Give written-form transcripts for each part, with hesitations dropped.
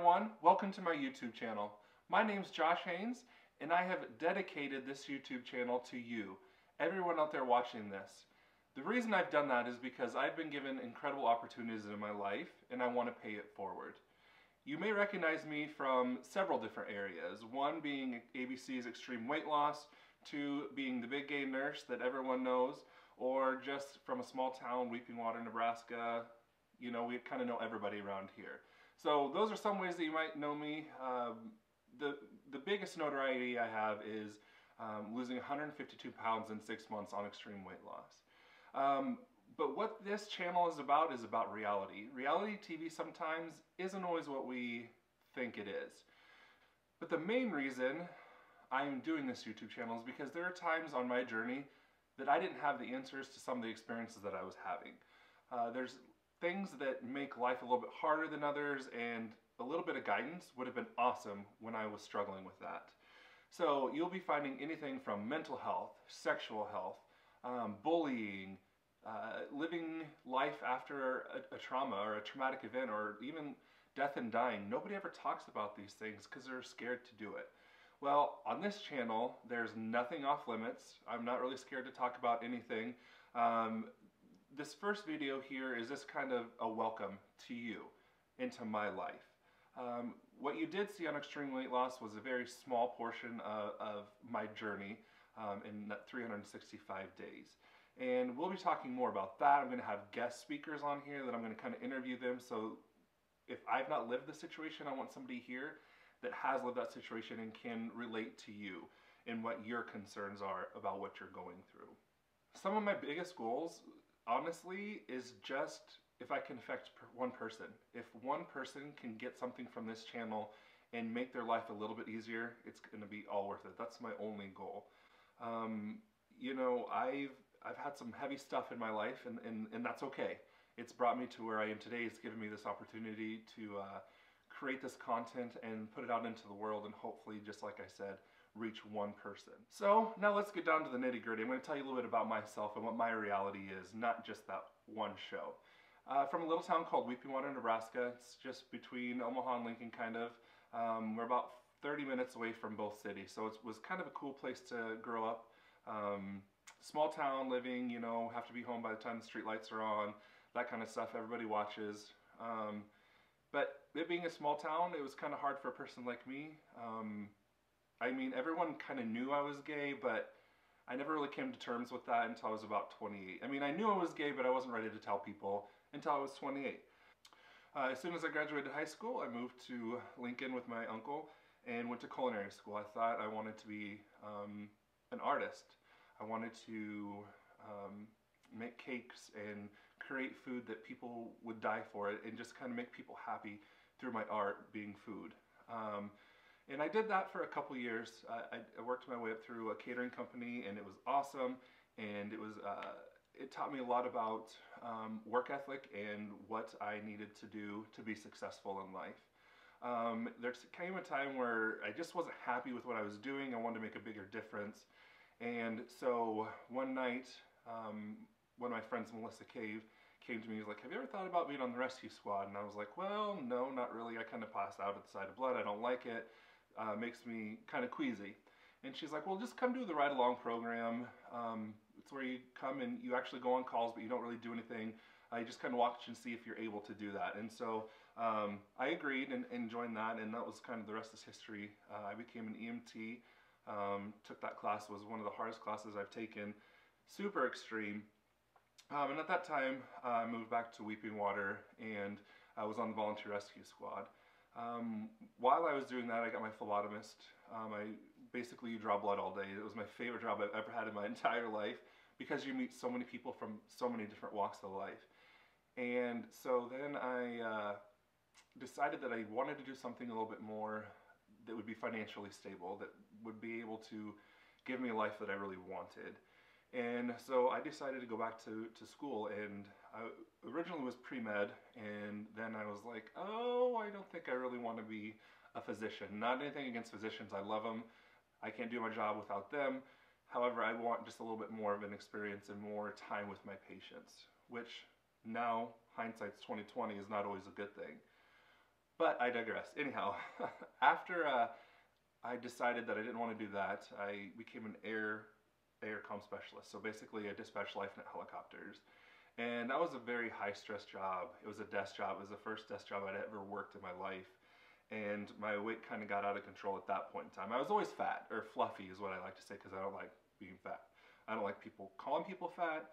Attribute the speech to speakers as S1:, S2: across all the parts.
S1: everyone, welcome to my YouTube channel. My name's Josh Haynes and I have dedicated this YouTube channel to you, everyone out there watching this. The reason I've done that is because I've been given incredible opportunities in my life and I want to pay it forward. You may recognize me from several different areas, one being ABC's Extreme Weight Loss, two being the big game nurse that everyone knows, or just from a small town, Weeping Water, Nebraska. You know, we kind of know everybody around here. So those are some ways that you might know me. The biggest notoriety I have is losing 152 pounds in 6 months on extreme weight loss. But what this channel is about reality. Reality TV sometimes isn't always what we think it is. But the main reason I'm doing this YouTube channel is because there are times on my journey that I didn't have the answers to some of the experiences that I was having. There's things that make life a little bit harder than others, and a little bit of guidance would have been awesome when I was struggling with that. So you'll be finding anything from mental health, sexual health, bullying, living life after a trauma or a traumatic event, or even death and dying. Nobody ever talks about these things because they're scared to do it. Well, on this channel, there's nothing off limits. I'm not really scared to talk about anything. This first video here is just kind of a welcome to you into my life. What you did see on Extreme Weight Loss was a very small portion of my journey in that 365 days. And we'll be talking more about that. I'm going to have guest speakers on here that I'm going to kind of interview them. So if I've not lived the situation, I want somebody here that has lived that situation and can relate to you and what your concerns are about what you're going through. Some of my biggest goals, honestly, is just if I can affect one person. If one person can get something from this channel and make their life a little bit easier, it's going to be all worth it. That's my only goal. You know, I've had some heavy stuff in my life, and that's okay. It's brought me to where I am today. It's given me this opportunity to create this content and put it out into the world, and hopefully, just like I said, reach one person. So now let's get down to the nitty-gritty. I'm going to tell you a little bit about myself and what my reality is, not just that one show. From a little town called Weeping Water, Nebraska. It's just between Omaha and Lincoln, kind of. We're about 30 minutes away from both cities, so it was kind of a cool place to grow up. Small town living, you know, have to be home by the time the street lights are on, that kind of stuff. Everybody watches. But it being a small town, it was kind of hard for a person like me. I mean, everyone kind of knew I was gay, but I never really came to terms with that until I was about 28. I mean, I knew I was gay, but I wasn't ready to tell people until I was 28. As soon as I graduated high school, I moved to Lincoln with my uncle and went to culinary school. I thought I wanted to be an artist. I wanted to make cakes and create food that people would die for it, and just kind of make people happy through my art being food. And I did that for a couple years. I worked my way up through a catering company, and it was awesome. And it taught me a lot about work ethic and what I needed to do to be successful in life. There came a time where I just wasn't happy with what I was doing. I wanted to make a bigger difference. And so one night, one of my friends, Melissa Cave, came to me. He was like, "Have you ever thought about being on the rescue squad?" And I was like, "Well, no, not really. I kind of passed out at the sight of blood. I don't like it. Makes me kind of queasy." And she's like, "Well, just come do the Ride Along program. It's where you come and you actually go on calls, but you don't really do anything. You just kind of watch and see if you're able to do that." And so I agreed and joined that, and that was kind of the rest is history. I became an EMT. Took that class. It was one of the hardest classes I've taken. Super extreme. And at that time, I moved back to Weeping Water, and I was on the volunteer rescue squad. While I was doing that, I got my phlebotomist. You draw blood all day. It was my favorite job I've ever had in my entire life, because you meet so many people from so many different walks of life. And so then I decided that I wanted to do something a little bit more that would be financially stable, that would be able to give me a life that I really wanted. And so I decided to go back to school, and I originally was pre-med, and then I was like, oh, I don't think I really want to be a physician. Not anything against physicians, I love them. I can't do my job without them. However, I want just a little bit more of an experience and more time with my patients, which now, hindsight's 2020, is not always a good thing. But I digress. Anyhow, after I decided that I didn't want to do that, I became an air comm specialist. So basically, I dispatched LifeNet helicopters. And that was a very high-stress job. It was a desk job. It was the first desk job I'd ever worked in my life. And my weight kind of got out of control at that point in time. I was always fat, or fluffy is what I like to say, because I don't like being fat. I don't like people calling people fat.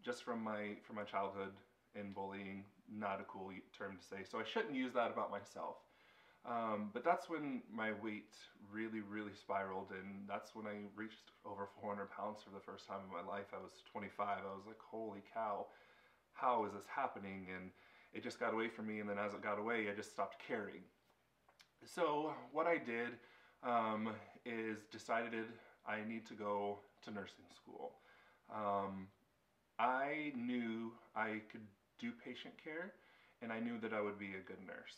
S1: Just from my childhood and bullying, not a cool term to say. So I shouldn't use that about myself. But that's when my weight really, really spiraled, and that's when I reached over 400 pounds for the first time in my life. I was 25. I was like, holy cow, how is this happening? And it just got away from me, and then as it got away, I just stopped caring. So what I did is decided I need to go to nursing school. I knew I could do patient care, and I knew that I would be a good nurse.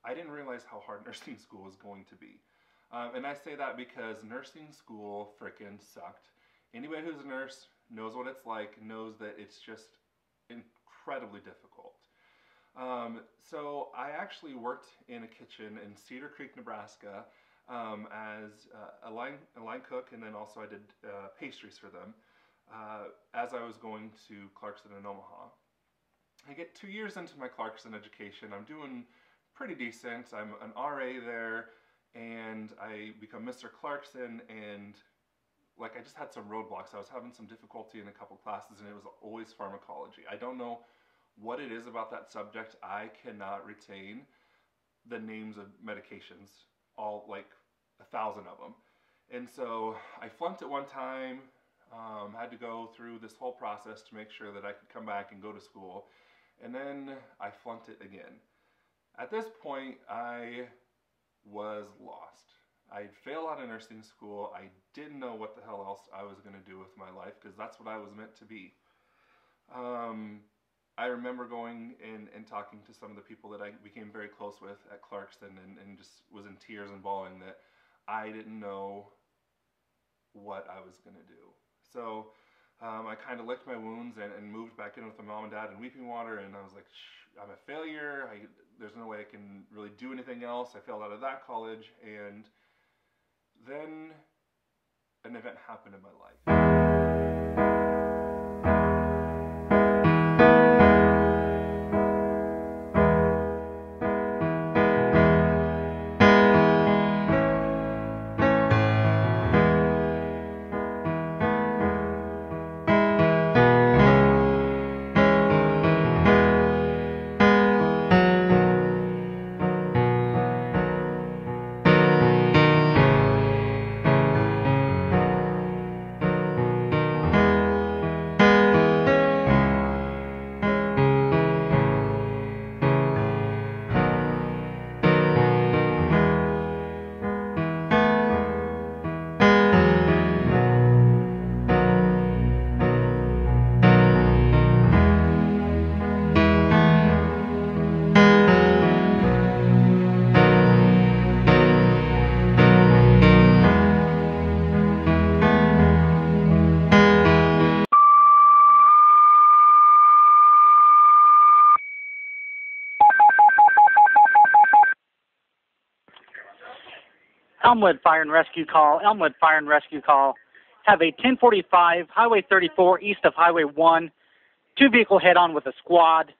S1: I didn't realize how hard nursing school was going to be. And I say that because nursing school frickin' sucked. Anybody who's a nurse knows what it's like, knows that it's just incredibly difficult. So I actually worked in a kitchen in Cedar Creek, Nebraska, as a line cook, and then also I did pastries for them as I was going to Clarkson and Omaha. I get 2 years into my Clarkson education. I'm doing pretty decent. I'm an RA there, and I become Mr. Clarkson, and like I just had some roadblocks. I was having some difficulty in a couple classes, and it was always pharmacology. I don't know what it is about that subject. I cannot retain the names of medications, all like 1,000 of them. And so I flunked it one time, had to go through this whole process to make sure that I could come back and go to school. And then I flunked it again. At this point, I was lost. I failed out of nursing school. I didn't know what the hell else I was going to do with my life, because that's what I was meant to be. I remember going and talking to some of the people that I became very close with at Clarkson, and just was in tears and bawling that I didn't know what I was going to do. So I kind of licked my wounds and moved back in with my mom and dad in Weeping Water, and I was like, I'm a failure. There's no way I can really do anything else. I failed out of that college, and then an event happened in my life.
S2: Elmwood Fire and Rescue call. Elmwood Fire and Rescue call. Have a 1045 Highway 34 east of Highway 1. 2 vehicle head-on with a squad.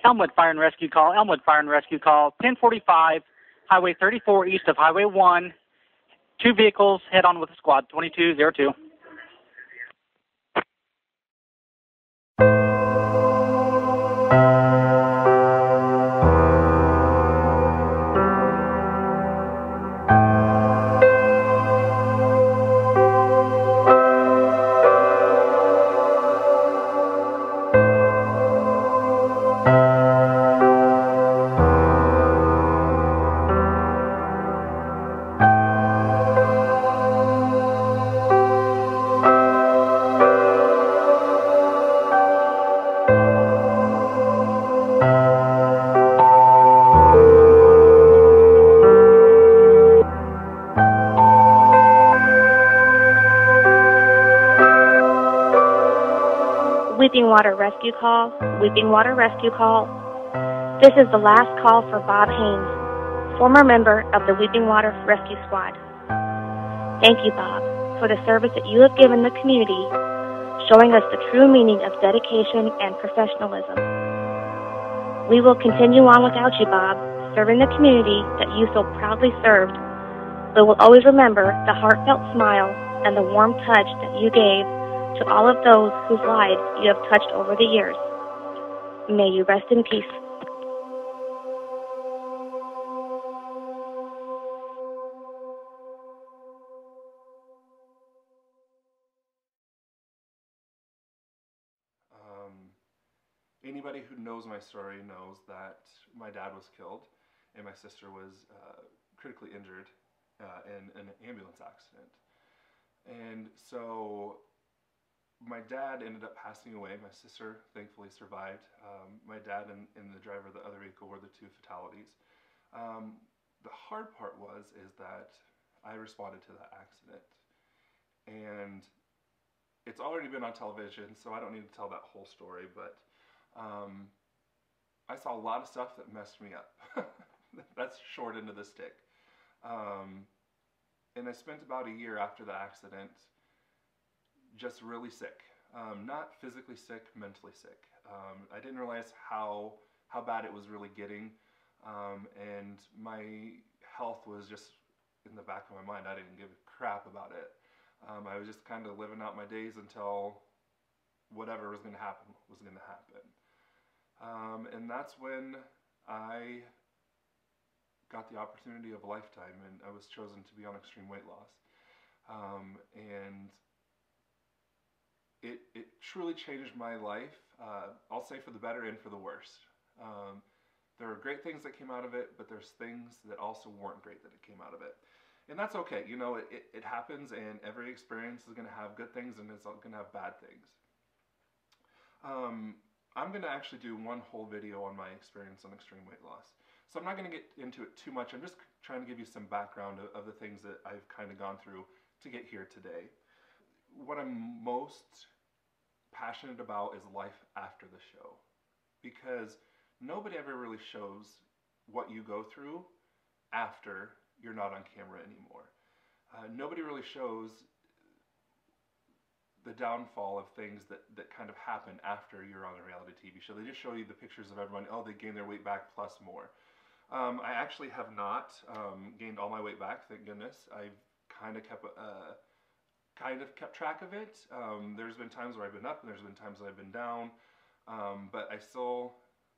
S2: Elmwood Fire and Rescue call. Elmwood Fire and Rescue call. 1045 Highway 34 east of Highway 1. 2 vehicles head-on with a squad. 2202.
S3: Weeping Water Rescue call. Weeping Water Rescue call. This is the last call for Bob Haynes, former member of the Weeping Water Rescue Squad. Thank you, Bob, for the service that you have given the community, showing us the true meaning of dedication and professionalism. We will continue on without you, Bob, serving the community that you so proudly served, but will always remember the heartfelt smile and the warm touch that you gave to all of those whose lives you have touched over the years. May you rest in peace.
S1: Anybody who knows my story knows that my dad was killed and my sister was critically injured in an ambulance accident. And so my dad ended up passing away. My sister thankfully survived. My dad and the driver of the other vehicle were the two fatalities. The hard part is that I responded to that accident. And it's already been on television, so I don't need to tell that whole story, but I saw a lot of stuff that messed me up. That's short end of the stick. And I spent about a year after the accident just really sick. Not physically sick, mentally sick. I didn't realize how bad it was really getting. And my health was just in the back of my mind. I didn't give a crap about it. I was just kind of living out my days until whatever was going to happen was going to happen. And that's when I got the opportunity of a lifetime, and I was chosen to be on extreme weight loss. And it truly changed my life, I'll say for the better and for the worse. There are great things that came out of it, but there's things that also weren't great that came out of it. And that's okay. You know, it happens, and every experience is going to have good things and it's going to have bad things. I'm going to actually do one whole video on my experience on extreme weight loss. So I'm not going to get into it too much. I'm just trying to give you some background of the things that I've kind of gone through to get here today. What I'm most passionate about is life after the show, because nobody ever really shows what you go through after you're not on camera anymore. Nobody really shows the downfall of things that kind of happen after you're on a reality TV show. They just show you the pictures of everyone, oh, they gained their weight back plus more. I actually have not gained all my weight back, thank goodness. I've kind of kept track of it. There's been times where I've been up and there's been times where I've been down, but I still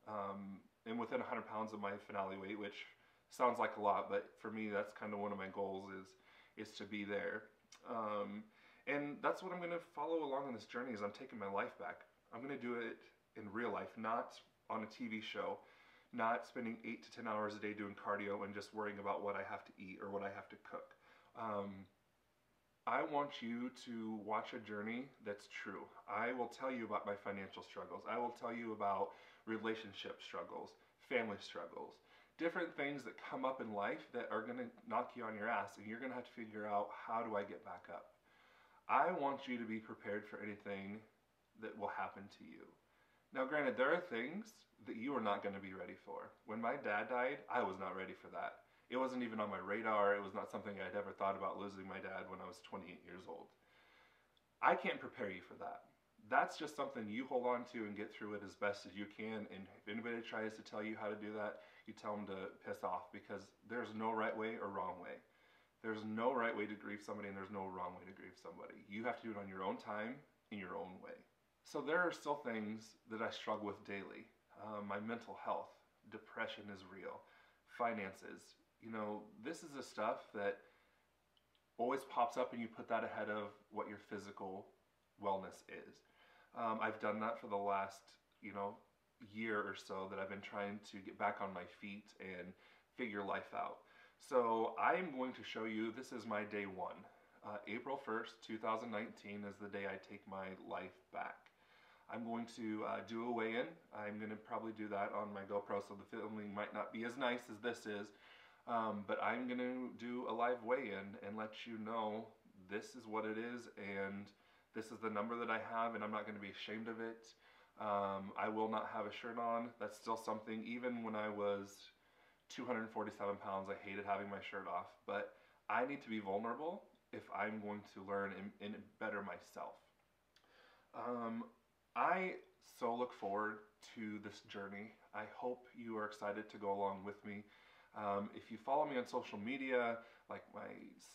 S1: am within 100 pounds of my finale weight, which sounds like a lot, but for me that's kind of one of my goals is to be there. And that's what I'm going to follow along on this journey, is I'm taking my life back. I'm going to do it in real life, not on a TV show, not spending 8 to 10 hours a day doing cardio and just worrying about what I have to eat or what I have to cook. I want you to watch a journey that's true. I will tell you about my financial struggles. I will tell you about relationship struggles, family struggles, different things that come up in life that are going to knock you on your ass, and you're going to have to figure out, how do I get back up? I want you to be prepared for anything that will happen to you. Now, granted, there are things that you are not going to be ready for. When my dad died, I was not ready for that. It wasn't even on my radar. It was not something I'd ever thought about, losing my dad when I was 28 years old. I can't prepare you for that. That's just something you hold on to and get through it as best as you can. And if anybody tries to tell you how to do that, you tell them to piss off, because there's no right way or wrong way. There's no right way to grieve somebody, and there's no wrong way to grieve somebody. You have to do it on your own time, in your own way. So there are still things that I struggle with daily. My mental health, depression is real, finances. You know, this is the stuff that always pops up, and you put that ahead of what your physical wellness is. I've done that for the last, year or so, that I've been trying to get back on my feet and figure life out. So I'm going to show you, this is my day one. April 1st, 2019 is the day I take my life back. I'm going to do a weigh-in. I'm going to probably do that on my GoPro, so the filming might not be as nice as this is, but I'm going to do a live weigh-in and let you know this is what it is, and this is the number that I have, and I'm not going to be ashamed of it. I will not have a shirt on. That's still something, even when I was 247 pounds, I hated having my shirt off. But I need to be vulnerable if I'm going to learn and better myself. I so look forward to this journey. I hope you are excited to go along with me. If you follow me on social media, like my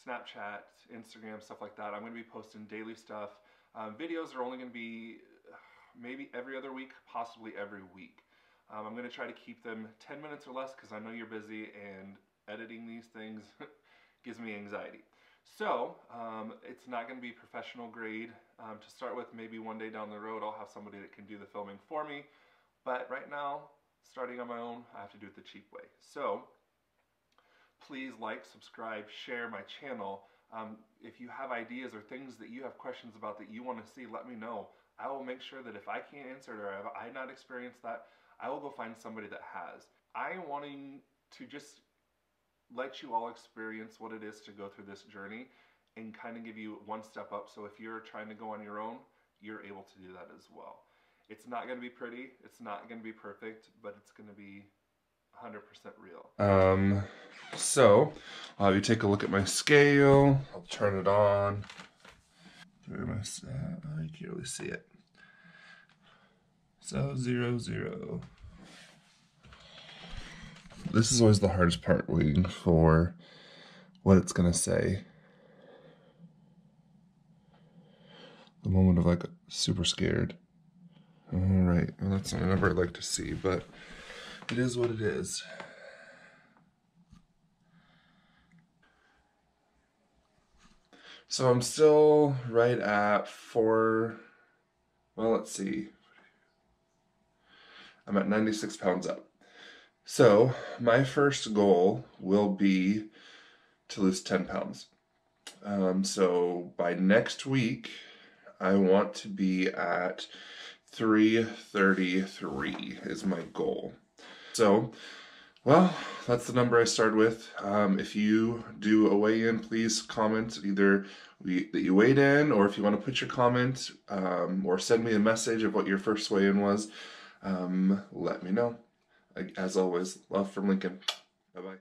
S1: Snapchat, Instagram, stuff like that, I'm going to be posting daily stuff. Videos are only going to be maybe every other week, possibly every week. I'm going to try to keep them 10 minutes or less because I know you're busy and editing these things gives me anxiety. So it's not going to be professional grade. To start with, maybe one day down the road I'll have somebody that can do the filming for me. But right now, starting on my own, I have to do it the cheap way. So please like, subscribe, share my channel. If you have ideas or things that you have questions about that you want to see, let me know. I will make sure that if I can't answer it or have I not experienced that, I will go find somebody that has. I'm wanting to just let you all experience what it is to go through this journey and kind of give you one step up. So if you're trying to go on your own, you're able to do that as well. It's not going to be pretty. It's not going to be perfect, but it's going to be 100% real. So I'll have you take a look at my scale. I'll turn it on. Where am I? You can't really see it. So 0, 0. This is always the hardest part, waiting for what it's gonna say. The moment of like super scared. All right, well, that's not a number I'd like to see, but it is what it is. So I'm still right at 4, well, let's see. I'm at 96 pounds up. So my first goal will be to lose 10 pounds. So by next week, I want to be at 333 is my goal. So, well, that's the number I started with. If you do a weigh-in, please comment either that you weighed in, or if you want to put your comment, or send me a message of what your first weigh-in was. Let me know. As always, love from Lincoln. Bye-bye.